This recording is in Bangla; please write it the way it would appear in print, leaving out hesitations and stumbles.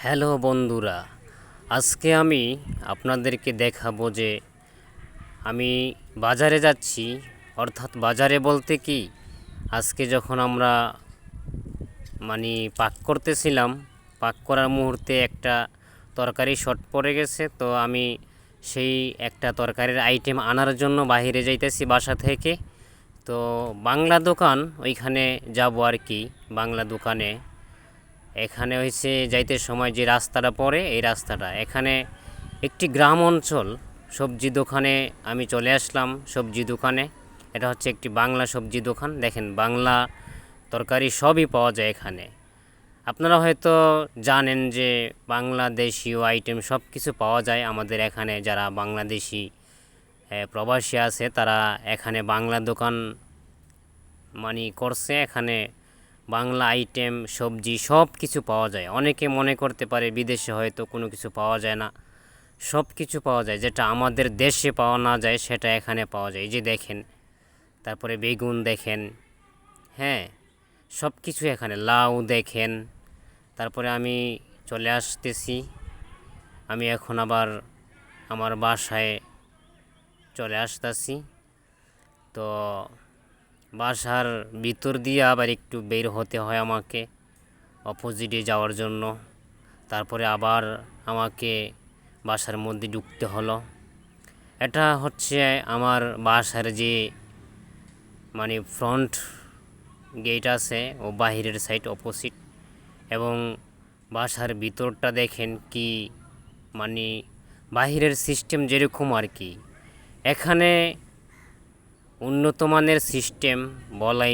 হ্যালো বন্ধুরা, আজকে আমি আপনাদেরকে দেখাবো যে আমি বাজারে যাচ্ছি। অর্থাৎ বাজারে বলতে কি, আজকে যখন আমরা পাক করতেছিলাম, পাক করার মুহূর্তে একটা তরকারি শর্ট পড়ে গেছে। তো আমি সেই একটা তরকারির আইটেম আনার জন্য বাইরে যাইতেছি বাসা থেকে। তো বাংলা দোকান ওইখানে যাব আর কি। বাংলা দোকানে এখানে হয়েছে যাইতে সময় যে রাস্তাটা পড়ে, এই রাস্তাটা এখানে একটি গ্রাম অঞ্চল। সবজি দোকানে আমি চলে আসলাম। সবজি দোকানে এটা হচ্ছে একটি বাংলা সবজি দোকান। দেখেন, বাংলা তরকারি সবই পাওয়া যায় এখানে। আপনারা হয়তো জানেন যে বাংলাদেশীয় আইটেম সব কিছু পাওয়া যায় আমাদের এখানে। যারা বাংলাদেশি প্রবাসী আছে তারা এখানে বাংলা দোকান করছে। এখানে বাংলা আইটেম সবজি সব কিছু পাওয়া যায়। অনেকে মনে করতে পারে বিদেশে হয়তো কোনো কিছু পাওয়া যায় না। সব কিছু পাওয়া যায়, যেটা আমাদের দেশে পাওয়া না যায় সেটা এখানে পাওয়া যায়। এই যে দেখেন, তারপরে বেগুন দেখেন, হ্যাঁ, সব কিছু এখানে, লাউ দেখেন। তারপরে আমি চলে আসতেছি। আমি এখন আবার আমার বাসায় চলে আসতেছি। তো বাসার ভিতর দিয়ে আবার একটু বের হতে হয় আমাকে, অপোজিটে যাওয়ার জন্য। তারপরে আবার আমাকে বাসার মধ্যে ঢুকতে হলো। এটা হচ্ছে আমার বাসার যে ফ্রন্ট গেট আছে, ও বাহিরের সাইড অপোজিট। এবং বাসার ভিতরটা দেখেন কি, বাহিরের সিস্টেম যেরকম আর কি, এখানে উন্নত মানের সিস্টেম বলাই